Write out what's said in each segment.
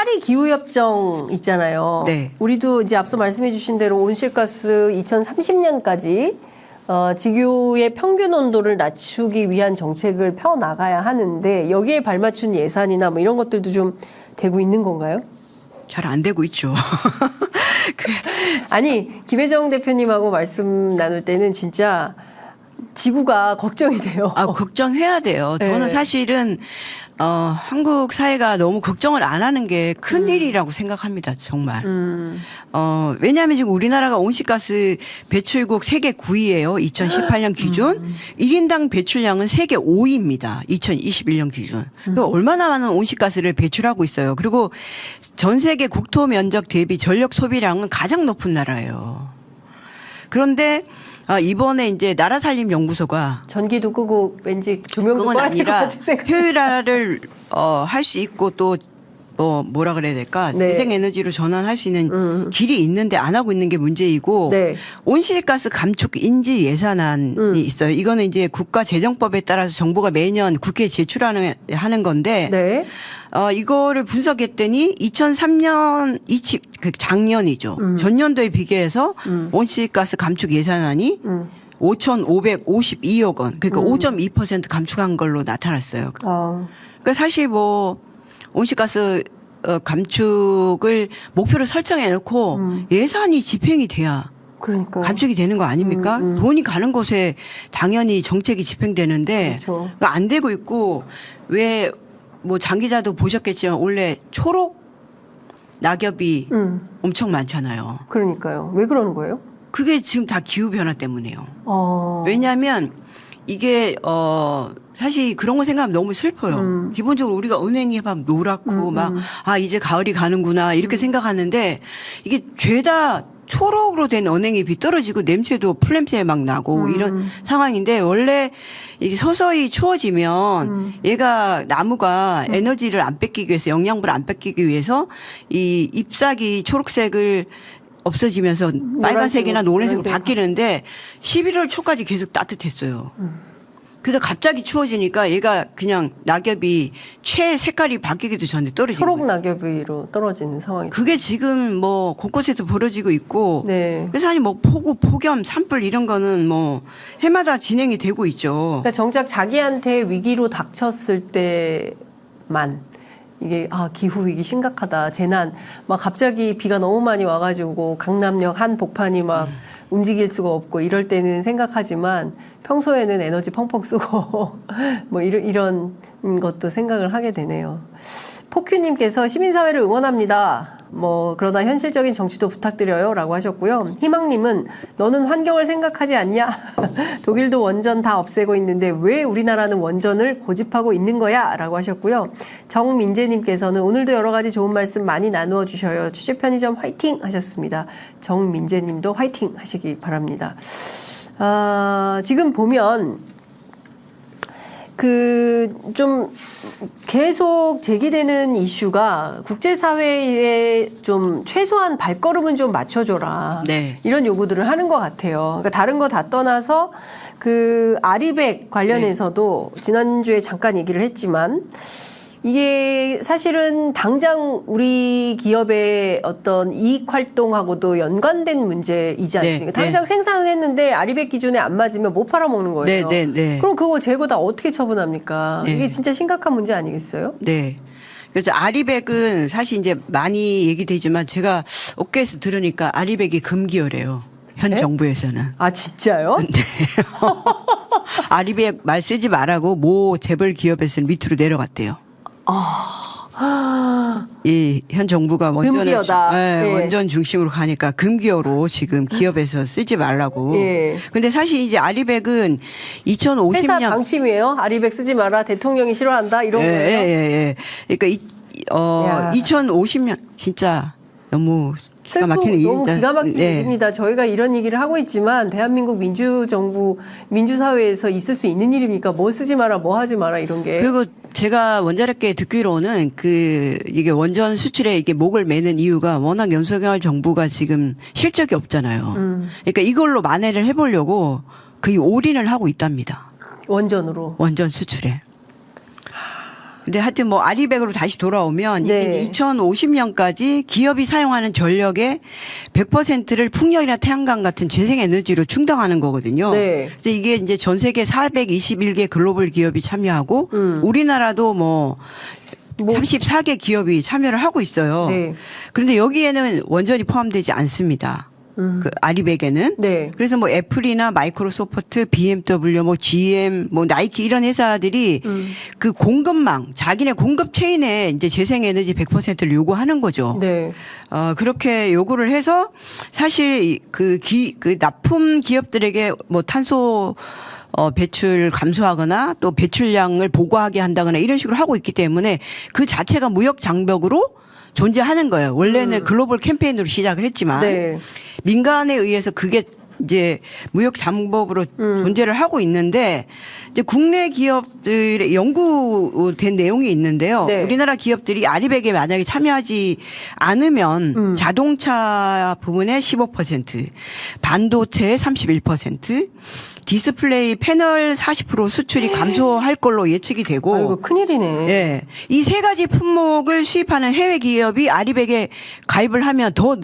파리 기후협정 있잖아요. 네. 우리도 이제 앞서 말씀해 주신 대로 온실가스 2030년까지 지구의 평균 온도를 낮추기 위한 정책을 펴나가야 하는데 여기에 발맞춘 예산이나 뭐 이런 것들도 좀 되고 있는 건가요? 잘 안 되고 있죠. 아니, 김혜정 대표님하고 말씀 나눌 때는 진짜 지구가 걱정이 돼요. 아, 걱정해야 돼요. 저는 네. 사실은 한국 사회가 너무 걱정을 안 하는 게 큰일이라고 생각합니다. 정말. 왜냐하면 지금 우리나라가 온실가스 배출국 세계 9위예요. 2018년 기준. 1인당 배출량은 세계 5위입니다. 2021년 기준. 그러니까 얼마나 많은 온실가스를 배출하고 있어요. 그리고 전 세계 국토 면적 대비 전력 소비량은 가장 높은 나라예요. 그런데 이번에 이제 나라살림연구소가 전기도 끄고 왠지 조명도 그건 꺼야 될 것 아니라 같은 생각. 효율화를 할 수 있고 또 뭐라 그래야 될까? 네. 재생에너지로 전환할 수 있는 길이 있는데 안 하고 있는 게 문제이고 네. 온실가스 감축 인지 예산안이 있어요. 이거는 이제 국가재정법에 따라서 정부가 매년 국회에 제출하는 하는 건데 네. 이거를 분석했더니 2003년 작년이죠. 전년도에 비교해서 온실가스 감축 예산안이 5,552억 원, 그러니까 5.2% 감축한 걸로 나타났어요. 그러니까 사실 뭐 온실가스 감축을 목표를 설정해 놓고 예산이 집행이 돼야 그러니까 감축이 되는 거 아닙니까? 돈이 가는 곳에 당연히 정책이 집행되는데 그렇죠. 그러니까 안 되고 있고 왜 뭐 장 기자도 보셨겠지만 원래 초록 낙엽이 엄청 많잖아요. 그러니까요. 왜 그러는 거예요? 그게 지금 다 기후 변화 때문에요. 어. 왜냐하면 이게 사실 그런 거 생각하면 너무 슬퍼요. 기본적으로 우리가 은행에 막 노랗고 막 이제 가을이 가는구나 이렇게 생각하는데 이게 죄다 초록으로 된 언행잎이 떨어지고 냄새도 풀냄새 막 나고 이런 상황인데 원래 이게 서서히 추워지면 얘가 나무가 에너지를 안 뺏기기 위해서 영양분을 안 뺏기기 위해서 이 잎사귀 초록색을 없어지면서 빨간색이나 노란색으로 바뀌는데 11월 초까지 계속 따뜻했어요. 그래서 갑자기 추워지니까 얘가 그냥 낙엽이 최 색깔이 바뀌기도 전에 떨어지는 초록 거예요. 낙엽으로 떨어지는 상황이. 그게 지금 뭐 곳곳에서 벌어지고 있고 네. 그래서 사실 뭐 폭우, 폭염, 산불 이런 거는 뭐 해마다 진행이 되고 있죠. 그러니까 정작 자기한테 위기로 닥쳤을 때만 이게 기후 위기 심각하다 재난 막 갑자기 비가 너무 많이 와가지고 강남역 한 복판이 막 움직일 수가 없고 이럴 때는 생각하지만 평소에는 에너지 펑펑 쓰고 뭐 이런 것도 생각을 하게 되네요. 포큐님께서 시민사회를 응원합니다. 뭐 그러나 현실적인 정치도 부탁드려요라고 하셨고요. 희망님은 너는 환경을 생각하지 않냐? 독일도 원전 다 없애고 있는데 왜 우리나라는 원전을 고집하고 있는 거야?라고 하셨고요. 정민재님께서는 오늘도 여러 가지 좋은 말씀 많이 나누어 주셔요. 취재 편의점 화이팅 하셨습니다. 정민재님도 화이팅 하시기 바랍니다. 지금 보면 좀 계속 제기되는 이슈가 국제사회에 좀 최소한 발걸음은 좀 맞춰줘라. 네. 이런 요구들을 하는 것 같아요. 그러니까 다른 거 다 떠나서 아리백 관련해서도 지난주에 잠깐 얘기를 했지만 이게 사실은 당장 우리 기업의 어떤 이익 활동하고도 연관된 문제이지 않습니까? 네, 당장 생산을 했는데 아리백 기준에 안 맞으면 못 팔아먹는 거예요. 네. 그럼 그거 재고 다 어떻게 처분합니까? 네. 이게 진짜 심각한 문제 아니겠어요? 네. 그래서 아리백은 사실 이제 많이 얘기되지만 제가 업계에서 들으니까 아리백이 금기어래요. 현 네? 정부에서는. 아 진짜요? 네. 아리백 말 쓰지 말라고 모 재벌 기업에서는 밑으로 내려갔대요. 이 현 정부가 금기어다. 예. 원전 중심으로 가니까 금기어로 지금 기업에서 쓰지 말라고. 예. 근데 사실 이제 아리백은 회사 2050년 방침이에요. 아리백 쓰지 마라. 대통령이 싫어한다. 이런 거예요. 예. 그러니까 야. 2050년 진짜 너무 기가 막히는 너무 일이다. 기가 막힌 네. 일입니다. 저희가 이런 얘기를 하고 있지만 대한민국 민주정부, 민주사회에서 있을 수 있는 일입니까? 뭐 쓰지 마라, 뭐 하지 마라 이런 게. 그리고 제가 원자력계 듣기로는 이게 원전 수출에 이게 목을 매는 이유가 워낙 윤석열 정부가 지금 실적이 없잖아요. 그러니까 이걸로 만회를 해보려고 거의 올인을 하고 있답니다. 원전으로. 원전 수출에. 근데 하여튼 뭐 아리백으로 다시 돌아오면 네. 이게 2050년까지 기업이 사용하는 전력의 100%를 풍력이나 태양광 같은 재생에너지로 충당하는 거거든요. 네. 그래서 이게 이제 전 세계 421개 글로벌 기업이 참여하고 우리나라도 뭐 34개 기업이 참여를 하고 있어요. 네. 그런데 여기에는 원전이 포함되지 않습니다. 그 아리백에는. 네. 그래서 뭐 애플이나 마이크로소프트, BMW, 뭐 GM, 뭐 나이키 이런 회사들이 그 공급망, 자기네 공급 체인에 이제 재생에너지 100%를 요구하는 거죠. 네. 그렇게 요구를 해서 사실 그 납품 기업들에게 뭐 탄소 배출 감소하거나 또 배출량을 보고하게 한다거나 이런 식으로 하고 있기 때문에 그 자체가 무역 장벽으로 존재하는 거예요. 원래는 글로벌 캠페인으로 시작을 했지만 네. 민간에 의해서 그게 이제 무역 장벽으로 존재를 하고 있는데 이제 국내 기업들의 연구된 내용이 있는데요. 네. 우리나라 기업들이 아리백에 만약에 참여하지 않으면 자동차 부분의 15%, 반도체의 31%, 디스플레이 패널 40% 수출이 감소할 걸로 예측이 되고 아이고 큰일이네. 예. 이 세 가지 품목을 수입하는 해외 기업이 아리백에 가입을 하면 더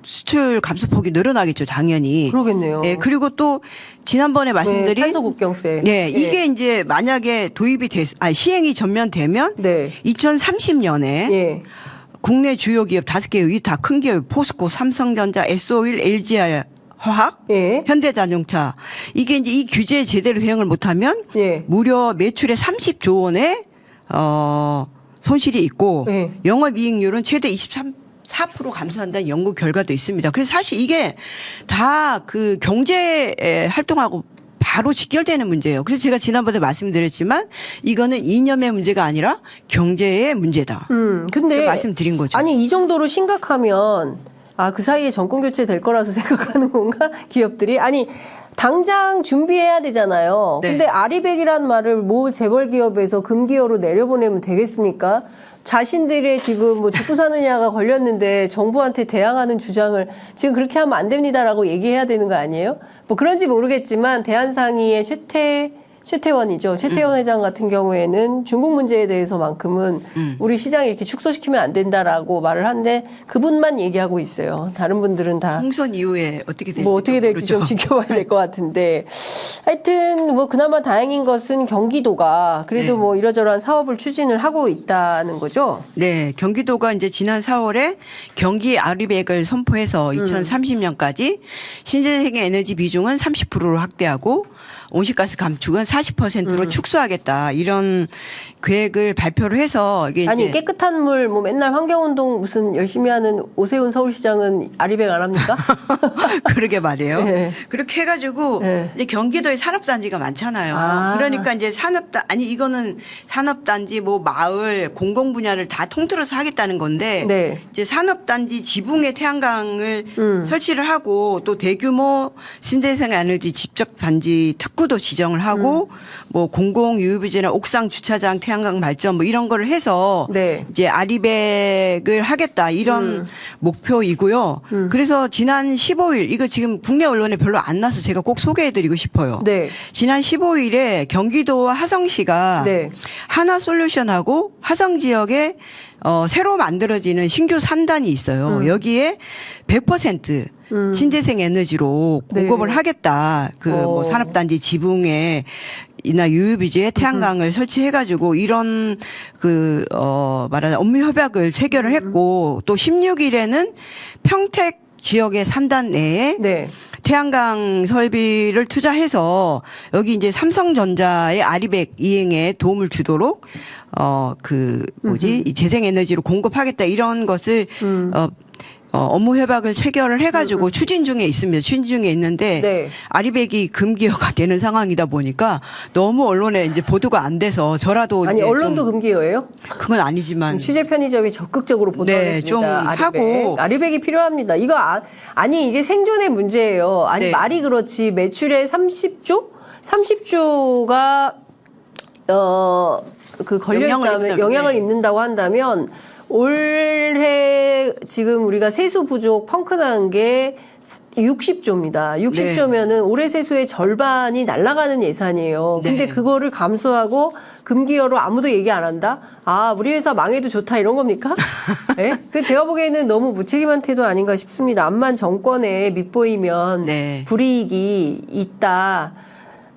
수출 감소폭이 늘어나겠죠, 당연히. 그러겠네요. 예. 그리고 또 지난번에 말씀드린 탄소 국경세. 예, 이게 이제 만약에 시행이 전면되면 네. 2030년에 예. 국내 주요 기업 5개 다 큰 기업 포스코, 삼성전자, S-오일, LGR 화학, 예. 현대자동차 이게 이제 이 규제에 제대로 대응을 못하면 예. 무려 매출의 30조 원의 손실이 있고 예. 영업이익률은 최대 4% 감소한다는 연구 결과도 있습니다. 그래서 사실 이게 다 그 경제 활동하고 바로 직결되는 문제예요. 그래서 제가 지난번에 말씀드렸지만 이거는 이념의 문제가 아니라 경제의 문제다. 근데 말씀드린 거죠. 아니 이 정도로 심각하면 그 사이에 정권 교체 될 거라서 생각하는 건가? 기업들이? 아니, 당장 준비해야 되잖아요. 네. 근데 아리백이라는 말을 모 재벌 기업에서 금기어로 내려보내면 되겠습니까? 자신들의 지금 뭐 죽고 사느냐가 걸렸는데 정부한테 대항하는 주장을 지금 그렇게 하면 안 됩니다라고 얘기해야 되는 거 아니에요? 뭐 그런지 모르겠지만 대한상의의 최태원이죠. 최태원 회장 같은 경우에는 중국 문제에 대해서만큼은 우리 시장을 이렇게 축소시키면 안 된다라고 말을 하는데 그분만 얘기하고 있어요. 다른 분들은 다 총선 이후에 어떻게 될지 뭐 어떻게 될지 좀 모르죠. 지켜봐야 될 것 같은데 하여튼 뭐 그나마 다행인 것은 경기도가 그래도 네. 뭐 이러저러한 사업을 추진을 하고 있다는 거죠. 네, 경기도가 이제 지난 4월에 경기 아리백을 선포해서 2030년까지 신재생 에너지 비중은 30%로 확대하고 온실가스 감축은 40%로 축소하겠다 이런 계획을 발표를 해서 이게 아니 이제 깨끗한 물 뭐 맨날 환경운동 무슨 열심히 하는 오세훈 서울시장은 아리백 안 합니까? 그러게 말이에요. 네. 그렇게 해가지고 네. 이제 경기도에 산업단지가 많잖아요. 아. 그러니까 이제 이거는 산업단지 뭐 마을 공공 분야를 다 통틀어서 하겠다는 건데 네. 이제 산업단지 지붕에 태양광을 설치를 하고 또 대규모 신재생 에너지 집적 단지 특구도 지정을 하고 뭐 공공 유유비지나 옥상 주차장 태양광 발전 뭐 이런 거를 해서 네. 이제 아리백을 하겠다 이런 목표이고요. 그래서 지난 15일 이거 지금 국내 언론에 별로 안 나서 제가 꼭 소개해드리고 싶어요. 네. 지난 15일에 경기도와 하성시가 네. 하나솔루션하고 하성 지역에 새로 만들어지는 신규 산단이 있어요. 여기에 100% 신재생 에너지로 공급을 네. 하겠다. 그 뭐 산업단지 지붕에 이나 유유비지에 태양광을 설치해가지고 이런 말하는 업무 협약을 체결을 했고 또 16일에는 평택 지역의 산단 내에 네. 태양광 설비를 투자해서 여기 이제 삼성전자의 아리백 이행에 도움을 주도록 이 재생에너지로 공급하겠다 이런 것을 업무 협약을 체결을 해가지고 추진 중에 있습니다. 추진 중에 있는데 네. 아리백이 금기어가 되는 상황이다 보니까 너무 언론에 이제 보도가 안 돼서 저라도 아니 이제 언론도 좀 금기어예요? 그건 아니지만 취재 편의점이 적극적으로 보도했습니다. 좀 하고. 아리백이 필요합니다. 이거 아니 이게 생존의 문제예요. 아니 네. 말이 그렇지 매출의 30조? 30조가 걸려있다면 영향을 입는다고 한다면 올해 지금 우리가 세수 부족 펑크난 게 60조입니다. 60조면은 올해 세수의 절반이 날아가는 예산이에요. 근데 네. 그거를 감수하고 금기어로 아무도 얘기 안 한다? 아, 우리 회사 망해도 좋다 이런 겁니까? 네? 그 제가 보기에는 너무 무책임한 태도 아닌가 싶습니다. 암만 정권에 밑보이면 네. 불이익이 있다.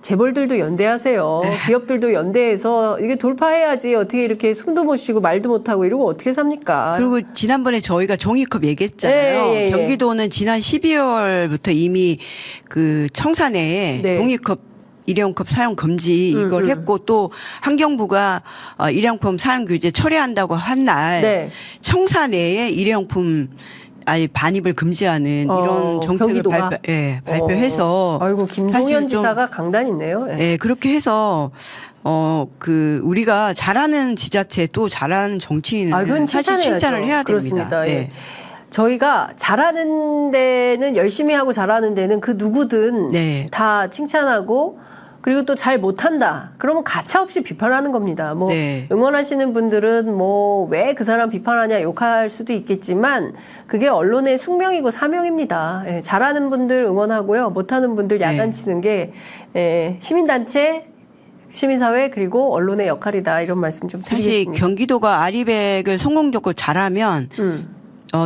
재벌들도 연대하세요. 기업들도 연대해서 이게 돌파해야지 어떻게 이렇게 숨도 못 쉬고 말도 못 하고 이러고 어떻게 삽니까? 그리고 지난번에 저희가 종이컵 얘기했잖아요. 예, 예, 예. 경기도는 지난 12월부터 이미 그 청사내에 네. 종이컵 일회용컵 사용 금지 이걸 했고 또 환경부가 일회용품 사용 규제 철회한다고 한 날 네. 청사내에 일회용품 아예 반입을 금지하는 이런 정책을 경기도가? 발표해서 아이고 사실 김동연 좀 지사가 강단 있네요. 예. 예, 그렇게 해서 우리가 잘하는 지자체 또 잘하는 정치인은 그건 사실 칭찬해야죠. 칭찬을 해야 그렇습니다. 됩니다. 예. 네. 저희가 잘하는 데는 열심히 하고 잘하는 데는 그 누구든 네. 다 칭찬하고 그리고 또 잘 못한다. 그러면 가차없이 비판하는 겁니다. 뭐 네. 응원하시는 분들은 뭐 왜 그 사람 비판하냐 욕할 수도 있겠지만 그게 언론의 숙명이고 사명입니다. 예, 잘하는 분들 응원하고요. 못하는 분들 야단치는 게 시민단체 시민사회 그리고 언론의 역할이다 이런 말씀 좀 사실 드리겠습니다. 경기도가 아리백을 성공적으로 잘하면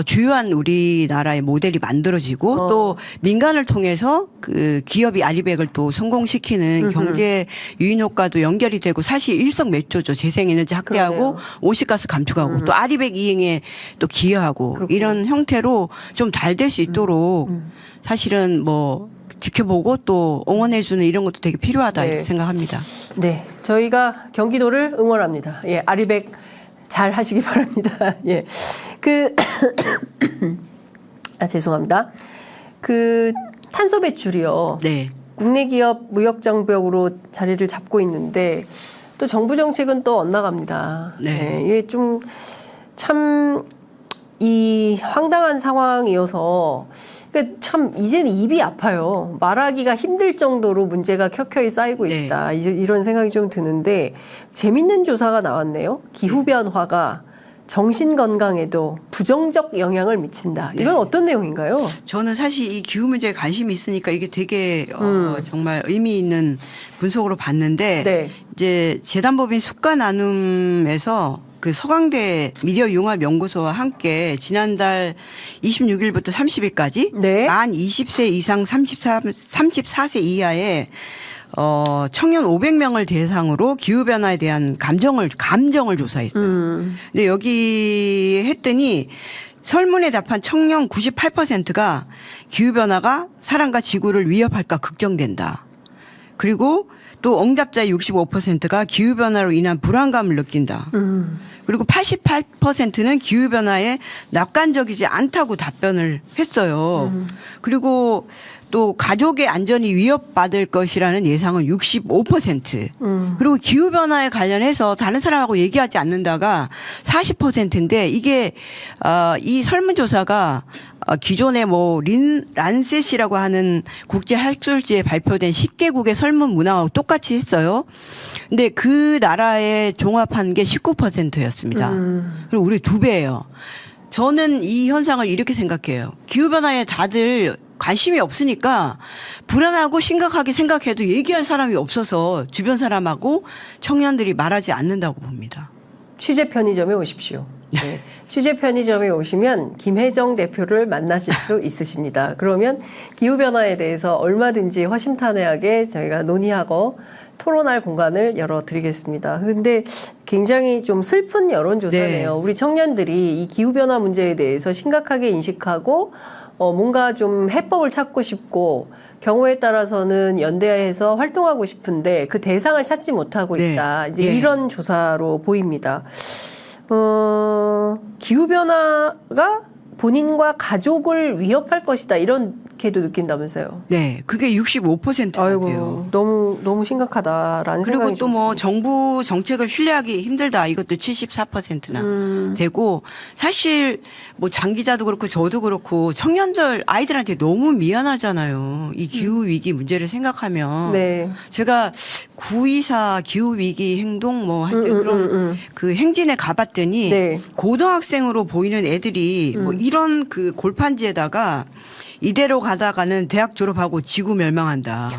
주요한 우리나라의 모델이 만들어지고 또 민간을 통해서 그 기업이 아리백을 또 성공시키는 경제 유인 효과도 연결이 되고 사실 일석매조죠. 재생에너지 확대하고 그러네요. 온실가스 감축하고 또 아리백 이행에 또 기여하고 그렇군요. 이런 형태로 좀 잘 될 수 있도록 사실은 뭐 지켜보고 또 응원해주는 이런 것도 되게 필요하다 네. 이렇게 생각합니다. 네, 저희가 경기도를 응원합니다. 예, 아리백 잘 하시기 바랍니다. 예, 죄송합니다. 그 탄소 배출이요. 네. 국내 기업 무역 장벽으로 자리를 잡고 있는데 또 정부 정책은 또 엇나갑니다. 네. 예, 이게 좀 참 이 황당한 상황이어서 그러니까 참 이제는 입이 아파요. 말하기가 힘들 정도로 문제가 켜켜이 쌓이고 네. 있다. 이런 생각이 좀 드는데 재밌는 조사가 나왔네요. 기후 변화가 정신 건강에도 부정적 영향을 미친다. 이건 네. 어떤 내용인가요? 저는 사실 이 기후 문제에 관심이 있으니까 이게 되게 정말 의미 있는 분석으로 봤는데 네. 이제 재단법인 수가 나눔에서 그 서강대 미디어 융합 연구소와 함께 지난달 26일부터 30일까지 네. 만 20세 이상 34세 이하의 청년 500명을 대상으로 기후 변화에 대한 감정을 조사했어요. 근데 여기 했더니 설문에 답한 청년 98%가 기후 변화가 사람과 지구를 위협할까 걱정된다. 그리고 또 응답자의 65%가 기후 변화로 인한 불안감을 느낀다. 그리고 88%는 기후 변화에 낙관적이지 않다고 답변을 했어요. 그리고 또 가족의 안전이 위협받을 것이라는 예상은 65%. 그리고 기후 변화에 관련해서 다른 사람하고 얘기하지 않는다가 40%인데 이게 이 설문조사가 기존에 뭐 란셋이라고 하는 국제 학술지에 발표된 10개국의 설문 문항하고 똑같이 했어요. 근데 그 나라에 종합한 게 19%였습니다. 그리고 우리 2배예요. 저는 이 현상을 이렇게 생각해요. 기후변화에 다들 관심이 없으니까 불안하고 심각하게 생각해도 얘기할 사람이 없어서 주변 사람하고 청년들이 말하지 않는다고 봅니다. 취재 편의점에 오십시오. 네. 취재 편의점에 오시면 김혜정 대표를 만나실 수 있으십니다. 그러면 기후변화에 대해서 얼마든지 허심탄회하게 저희가 논의하고 토론할 공간을 열어드리겠습니다. 근데 굉장히 좀 슬픈 여론조사네요. 네. 우리 청년들이 이 기후변화 문제에 대해서 심각하게 인식하고 뭔가 좀 해법을 찾고 싶고 경우에 따라서는 연대해서 활동하고 싶은데 그 대상을 찾지 못하고 있다. 네. 이제 네. 이런 조사로 보입니다. 기후변화가 본인과 가족을 위협할 것이다. 이렇게도 느낀다면서요. 네. 그게 65%예요. 아이고, 너무 심각하다라는 그리고 생각이 또 좀 뭐 듭니다. 정부 정책을 신뢰하기 힘들다. 이것도 74%나 되고 사실 뭐 장 기자도 그렇고 저도 그렇고 청년들 아이들한테 너무 미안하잖아요. 이 기후 위기 문제를 생각하면 네. 제가 9.24 기후 위기 행동 뭐 할 때 그런 그 행진에 가봤더니 네. 고등학생으로 보이는 애들이 뭐 이런 그 골판지에다가 이대로 가다가는 대학 졸업하고 지구 멸망한다.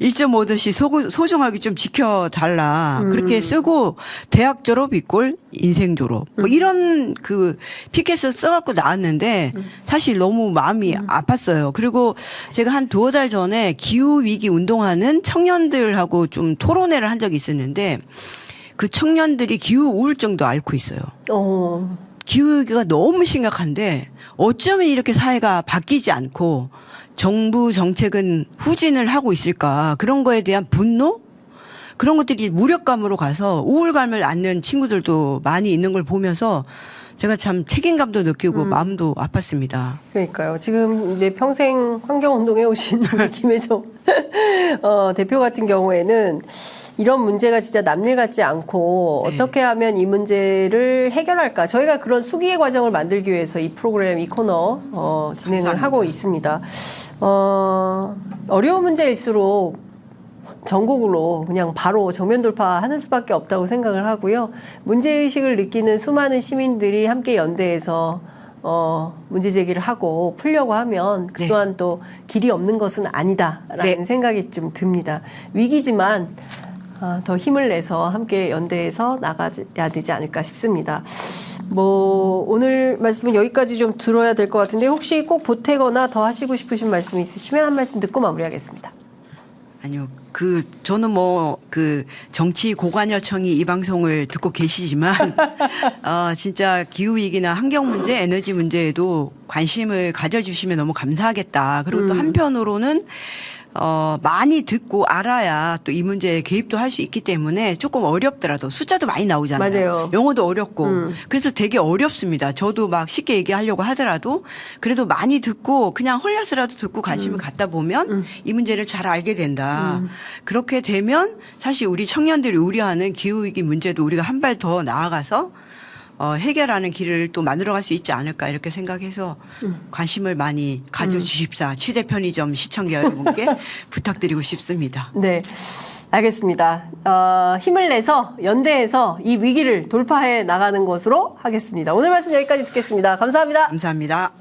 1.5도씨 소중하게 좀 지켜달라. 그렇게 쓰고 대학 졸업 이꼴 인생 졸업. 뭐 이런 그 피켓을 써갖고 나왔는데 사실 너무 마음이 아팠어요. 그리고 제가 한 2-3달 전에 기후위기 운동하는 청년들하고 좀 토론회를 한 적이 있었는데 그 청년들이 기후 우울증도 앓고 있어요. 기후위기가 너무 심각한데 어쩌면 이렇게 사회가 바뀌지 않고 정부 정책은 후진을 하고 있을까. 그런 거에 대한 분노? 그런 것들이 무력감으로 가서 우울감을 앓는 친구들도 많이 있는 걸 보면서 제가 참 책임감도 느끼고 마음도 아팠습니다. 그러니까요. 지금 내 평생 환경운동에 오신 우리 김혜정 대표 같은 경우에는 이런 문제가 진짜 남일 같지 않고 네. 어떻게 하면 이 문제를 해결할까. 저희가 그런 수기의 과정을 만들기 위해서 이 프로그램, 이 코너 진행을 감사합니다. 하고 있습니다. 어려운 문제일수록 전국으로 그냥 바로 정면 돌파하는 수밖에 없다고 생각을 하고요. 문제의식을 느끼는 수많은 시민들이 함께 연대해서 문제 제기를 하고 풀려고 하면 그 또한 또 길이 없는 것은 아니다라는 생각이 좀 듭니다. 위기지만 더 힘을 내서 함께 연대해서 나가야 되지 않을까 싶습니다. 뭐 오늘 말씀은 여기까지 좀 들어야 될 것 같은데 혹시 꼭 보태거나 더 하시고 싶으신 말씀 있으시면 한 말씀 듣고 마무리하겠습니다. 아니요. 저는 정치 고관여청이 이 방송을 듣고 계시지만, 진짜 기후위기나 환경문제, 에너지 문제에도 관심을 가져주시면 너무 감사하겠다. 그리고 또 한편으로는, 많이 듣고 알아야 또 이 문제에 개입도 할 수 있기 때문에 조금 어렵더라도 숫자도 많이 나오잖아요. 맞아요. 영어도 어렵고. 그래서 되게 어렵습니다. 저도 막 쉽게 얘기하려고 하더라도 그래도 많이 듣고 그냥 헐려서라도 듣고 관심을 갖다 보면 이 문제를 잘 알게 된다. 그렇게 되면 사실 우리 청년들이 우려하는 기후위기 문제도 우리가 한 발 더 나아가서 해결하는 길을 또 만들어갈 수 있지 않을까 이렇게 생각해서 관심을 많이 가져주십사 취대 편의점 시청자 여러분께 부탁드리고 싶습니다. 네, 알겠습니다. 힘을 내서 연대해서 이 위기를 돌파해 나가는 것으로 하겠습니다. 오늘 말씀 여기까지 듣겠습니다. 감사합니다. 감사합니다.